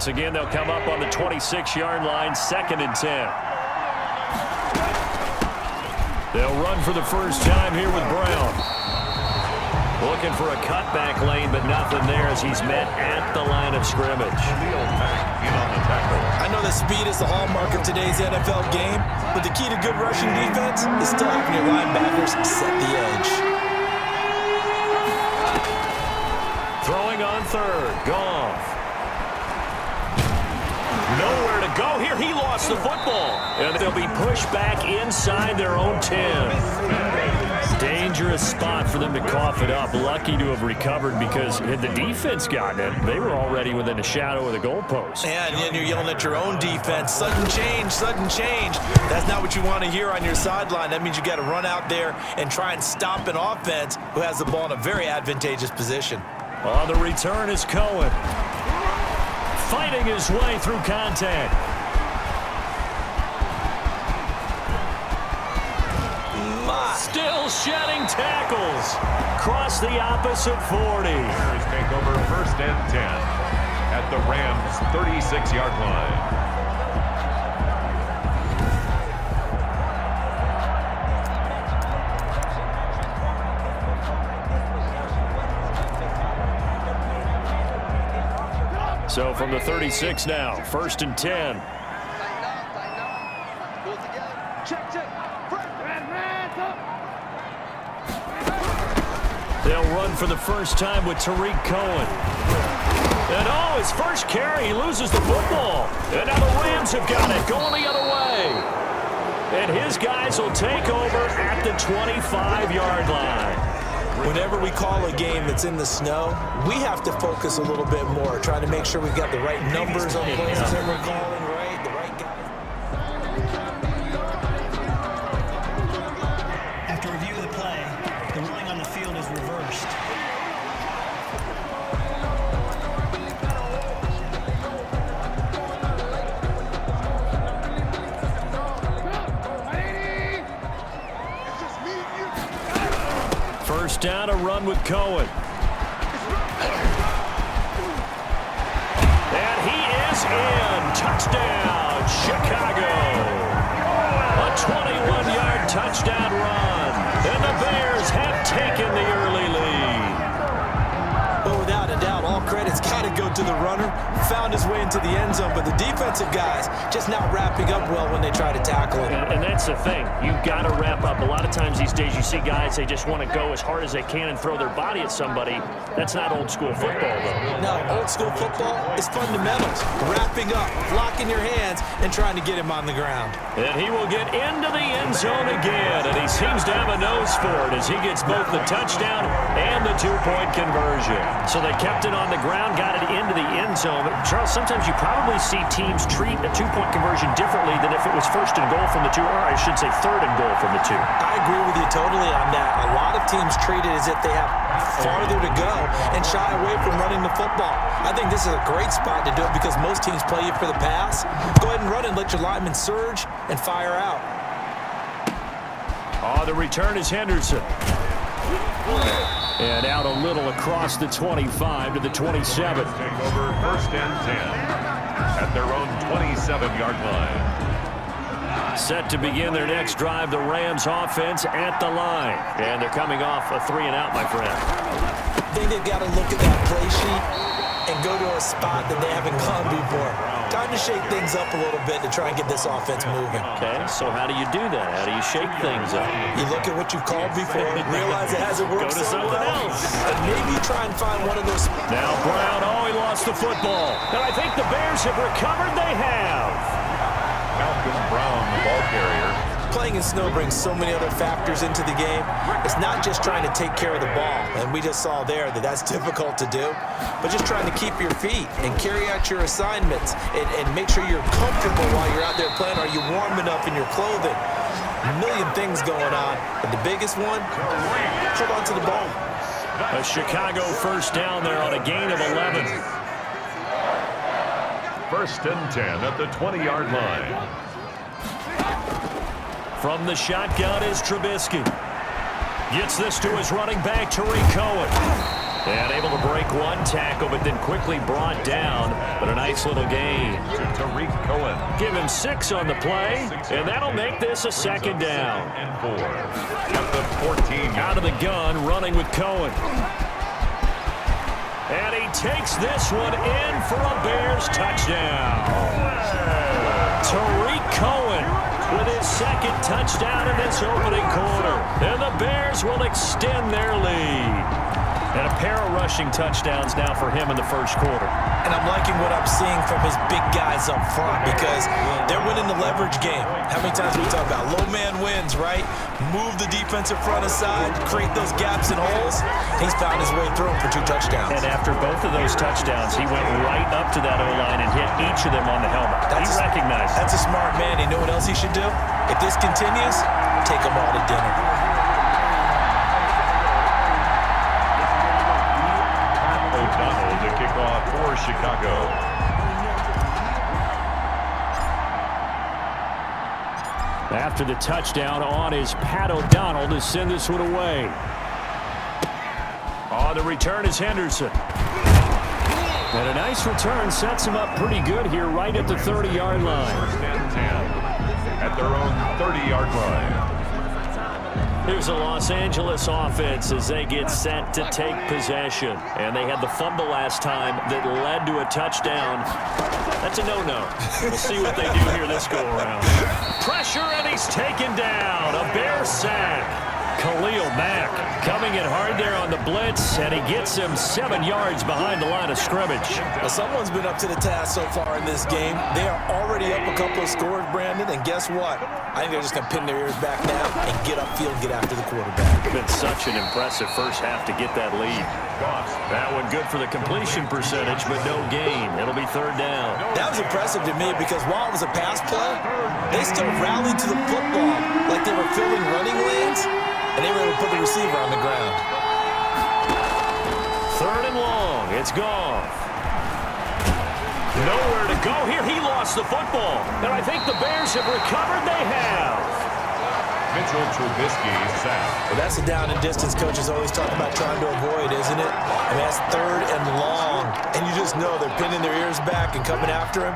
Once again, they'll come up on the 26-yard line, 2nd and 10. They'll run for the first time here with Brown. Looking for a cutback lane, but nothing there as he's met at the line of scrimmage. I know that speed is the hallmark of today's NFL game, but the key to good rushing defense is still having your linebackers set the edge. Throwing on 3rd, Goff. Nowhere to go here. He lost the football. And they'll be pushed back inside their own 10. Dangerous spot for them to cough it up. Lucky to have recovered because had the defense gotten it, they were already within a shadow of the goalpost. Yeah, and then you're yelling at your own defense. Sudden change, sudden change. That's not what you want to hear on your sideline. That means you got to run out there and try and stop an offense who has the ball in a very advantageous position. On the return is Cohen. Fighting his way through contact. Still shedding tackles. Cross the opposite 40. Bears take over 1st and 10 at the Rams' 36-yard line. So from the 36 now, 1st and 10. They'll run for the first time with Tariq Cohen. And oh, his first carry, he loses the football. And now the Rams have got it, going the other way. And his guys will take over at the 25-yard line. Whenever we call a game that's in the snow, we have to focus a little bit more, trying to make sure we've got the right numbers on plays that we're calling, right? The right guys. After review of the play, the ruling on the field is reversed. First down, a run with Cohen. And he is in. Touchdown, Chicago. A 21-yard touchdown run. And the Bears have taken the early lead. Well, without a doubt, all credit's got to go to the runner. Found his way into the end zone, but the defensive guys just not wrapping up well when they try to tackle him. And that's the thing. You've got to wrap up. A lot of times these days you see guys, they just want to go as hard as they can and throw their body at somebody. That's not old school football, though. No, old school football is fundamentals. Wrapping up, blocking your hands, and trying to get him on the ground. And he will get into the end zone again, and he seems to have a nose for it as he gets both the touchdown and the two-point conversion. So they kept it on the ground, got it into the end zone. But Charles, sometimes you probably see teams treat a two-point conversion differently than if it was 1st and goal from the 2, or I should say 3rd and goal from the 2. I agree with you totally on that. A lot of teams treat it as if they have farther to go and shy away from running the football. I think this is a great spot to do it because most teams play you for the pass. Go ahead and run and let your linemen surge and fire out. Oh, the return is Henderson. And out a little across the 25 to the 27. Take over 1st and 10 at their own 27-yard line. Set to begin their next drive, the Rams offense at the line. And they're coming off a 3-and-out, my friend. I think they've got to look at that play sheet and go to a spot that they haven't gone before. Time to shake things up a little bit to try and get this offense moving. Okay, so how do you do that? How do you shake things up? You look at what you've called before, realize it hasn't worked Go to someone else. and maybe try and find one of those. Now Brown, oh, he lost the football. And I think the Bears have recovered. They have. Malcolm Brown, the ball carrier. Playing in snow brings so many other factors into the game. It's not just trying to take care of the ball, and we just saw there that that's difficult to do, but just trying to keep your feet and carry out your assignments and make sure you're comfortable while you're out there playing. Are you warm enough in your clothing? A million things going on, but the biggest one, hold on to the ball. A Chicago first down there on a gain of 11. 1st and 10 at the 20-yard line. From the shotgun is Trubisky. Gets this to his running back, Tariq Cohen. And able to break one tackle, but then quickly brought down. But a nice little gain. To Tariq Cohen. Give him 6 on the play, and that'll make this a second down. And 4. At the 14. Out of the gun, running with Cohen. And he takes this one in for a Bears touchdown. Tariq Cohen with his second touchdown in this opening quarter. And the Bears will extend their lead. And a pair of rushing touchdowns now for him in the first quarter. And I'm liking what I'm seeing from his big guys up front because they're winning the leverage game. How many times we talk about low man wins, right? Move the defensive front aside, create those gaps and holes. He's found his way through them for 2 touchdowns. And after both of those touchdowns, he went right up to that O-line and hit each of them on the helmet. He recognized it. That's a smart man. You know what else he should do? If this continues, take them all to dinner. To kick off for Chicago. After the touchdown on is Pat O'Donnell to send this one away. On the return is Henderson. And a nice return sets him up pretty good here right at the 30-yard line. First and 10 at their own 30-yard line. Here's the Los Angeles offense as they get set to take possession. And they had the fumble last time that led to a touchdown. That's a no-no. We'll see what they do here this go-around. Pressure, and he's taken down. A Bear sack. Khalil Mack coming in hard there on the blitz, and he gets him 7 yards behind the line of scrimmage. Well, someone's been up to the task so far in this game. They are already up a couple of scores, Brandon, and guess what? I think they're just going to pin their ears back now and get upfield, get after the quarterback. Been such an impressive first half to get that lead. That one good for the completion percentage, but no gain. It'll be 3rd down. That was impressive to me because while it was a pass play, they still rallied to the football like they were filling running lanes, and they were able to put the receiver on the ground. 3rd and long. It's gone. Nowhere to go here. He lost the football. And I think the Bears have recovered. They have. Mitchell Trubisky sacked. Well, that's the down and distance coaches always talk about trying to avoid, isn't it? I mean, that's 3rd and long. And you just know they're pinning their ears back and coming after him.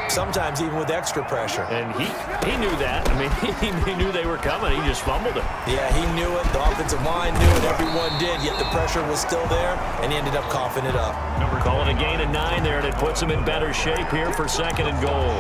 Sometimes even with extra pressure. And he knew that. I mean, he knew they were coming. He just fumbled it. Yeah, he knew it. The offensive line knew it. Everyone did. Yet the pressure was still there, and he ended up coughing it up. Calling a gain of 9 there, and it puts him in better shape here for 2nd and goal.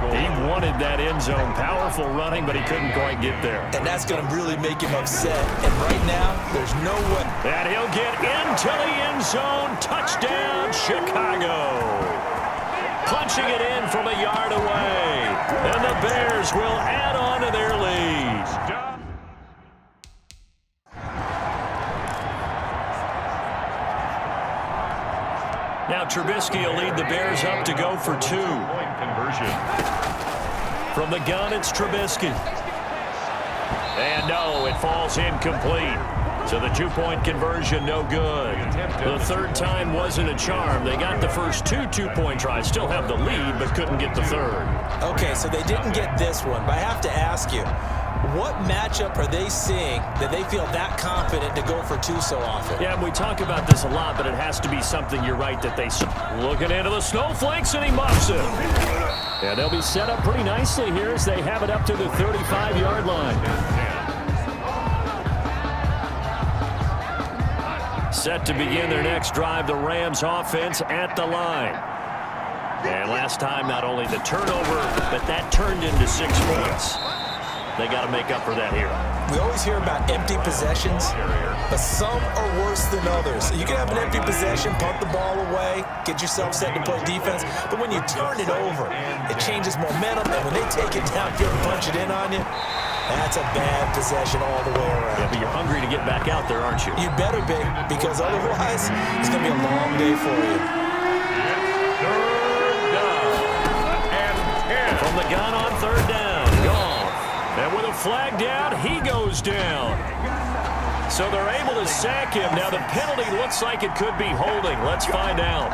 He wanted that end zone. Powerful running, but he couldn't quite get there. And that's going to really make him upset. And right now, there's no way. And he'll get into the end zone. Touchdown, Chicago. Punching it in from a yard away. And the Bears will add on to their lead. Now Trubisky will lead the Bears up to go for 2. Point conversion. From the gun, it's Trubisky. And no, it falls incomplete. So the 2-point conversion, no good. The 3rd time wasn't a charm. They got the first 2 2-point tries. Still have the lead, but couldn't get the 3rd. Okay, so they didn't get this one. But I have to ask you, what matchup are they seeing that they feel that confident to go for 2 so often? Yeah, we talk about this a lot, but it has to be something, you're right, that they looking into the snowflakes, and he muffs it. Yeah, they'll be set up pretty nicely here as they have it up to the 35-yard line. Set to begin their next drive, the Rams offense at the line. And last time, not only the turnover, but that turned into 6 points. They got to make up for that here. We always hear about empty possessions, but some are worse than others. You can have an empty possession, punt the ball away, get yourself set to play defense, but when you turn it over, it changes momentum, and when they take it downfield and punch it in on you, that's a bad possession all the way around. Yeah, but you're hungry to get back out there, aren't you? You better be, because otherwise, it's going to be a long day for you. 3rd down and 10. From the gun on 3rd down. Gone. And with a flag down, he goes down. So they're able to sack him. Now the penalty looks like it could be holding. Let's find out.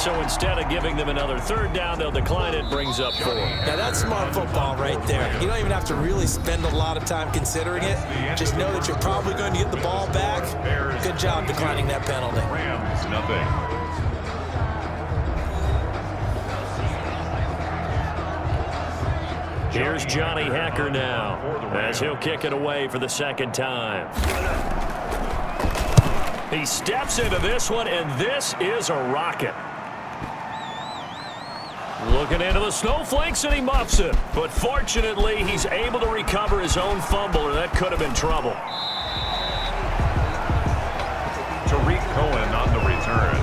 So instead of giving them another third down, they'll decline it, brings up 4. Now, that's smart football right there. You don't even have to really spend a lot of time considering it. Just know that you're probably going to get the ball back. Good job declining that penalty. Rams, nothing. Here's Johnny Hacker now, as he'll kick it away for the second time. He steps into this one, and this is a rocket. Looking into the snowflakes, and he muffs it. But fortunately, he's able to recover his own fumble, or that could have been trouble. Tariq Cohen on the return.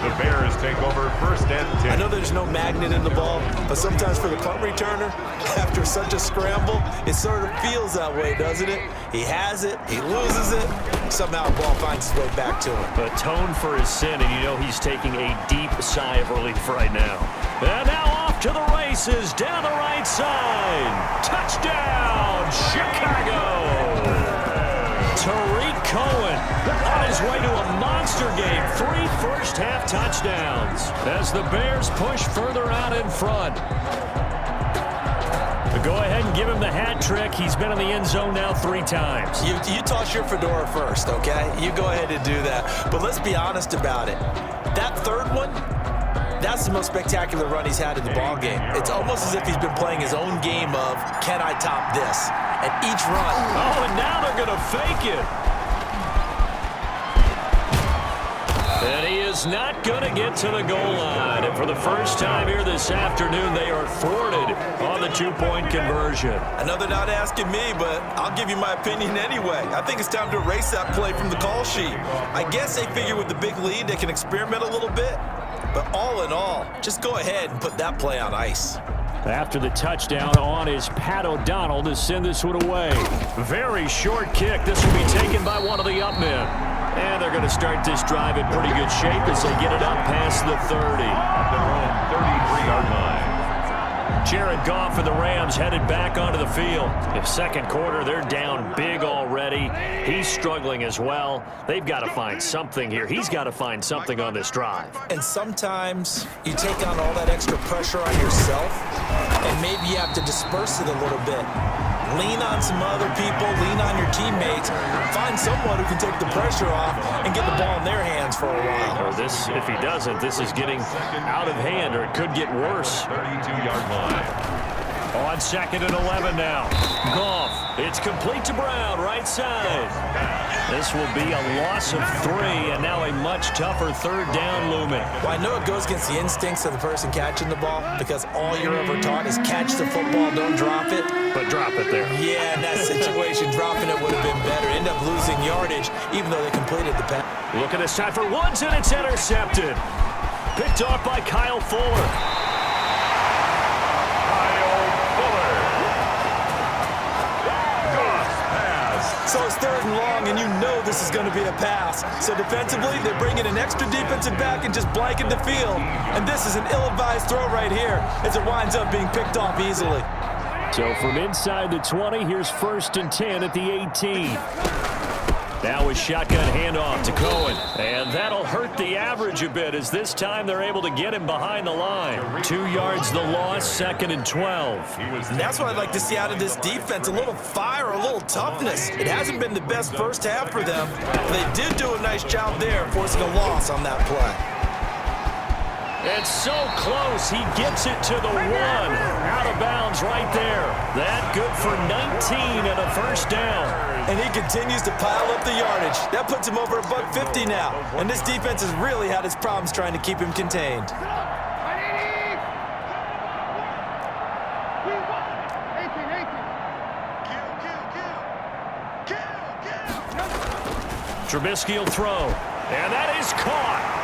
The Bears take over first and 10. I know there's no magnet in the ball, but sometimes for the punt returner, after such a scramble, it sort of feels that way, doesn't it? He has it, he loses it, somehow the ball finds its way back to him. Atone for his sin, and you know he's taking a deep sigh of relief right now. And now off to the races, down the right side. Touchdown, Chicago! Tariq Cohen on his way to a monster game. 3 first-half touchdowns as the Bears push further out in front. Go ahead and give him the hat trick. He's been in the end zone now 3 times. You toss your fedora first, okay? You go ahead and do that. But let's be honest about it. That third one, that's the most spectacular run he's had in the ballgame. It's almost as if he's been playing his own game of, can I top this? And each run. Oh, and now they're going to fake it. And he is not going to get to the goal line. And for the first time here this afternoon, they are thwarted on the 2-point conversion. I know they're not asking me, but I'll give you my opinion anyway. I think it's time to erase that play from the call sheet. I guess they figure with the big lead, they can experiment a little bit. But all in all, just go ahead and put that play on ice. After the touchdown on is Pat O'Donnell to send this one away. Very short kick. This will be taken by one of the up men. And they're going to start this drive in pretty good shape as they get it up past the 30. At their own 33-yard line. Jared Goff and the Rams headed back onto the field. In second quarter, they're down big already. He's struggling as well. They've got to find something here. He's got to find something on this drive. And sometimes you take on all that extra pressure on yourself, and maybe you have to disperse it a little bit. Lean on some other people, lean on your teammates, find someone who can take the pressure off and get the ball in their hands for a while. Or this, if he doesn't, this is getting out of hand, or it could get worse. 32-yard line. On 2nd and 11 now. Goff, it's complete to Brown, right side. This will be a loss of 3, and now a much tougher third down looming. Well, I know it goes against the instincts of the person catching the ball because all you're ever taught is catch the football, don't drop it. But drop it there. Yeah, in that situation, dropping it would have been better. End up losing yardage, even though they completed the pass. Look at this time for Woods, and it's intercepted. Picked off by Kyle Fuller. So it's 3rd and long, and you know this is going to be a pass. So defensively, they bring in an extra defensive back and just blanket the field. And this is an ill-advised throw right here as it winds up being picked off easily. So from inside the 20, here's 1st and 10 at the 18. Now a shotgun handoff to Cohen. And that'll hurt the average a bit as this time they're able to get him behind the line. 2 yards the loss, 2nd and 12. And that's what I'd like to see out of this defense, a little fire, a little toughness. It hasn't been the best first half for them, but they did do a nice job there forcing a loss on that play. It's so close. He gets it to the 1. Out of bounds right there. That good for 19 and a first down. And he continues to pile up the yardage. That puts him over $150 now. And this defense has really had its problems trying to keep him contained. Trubisky will throw. And that is caught.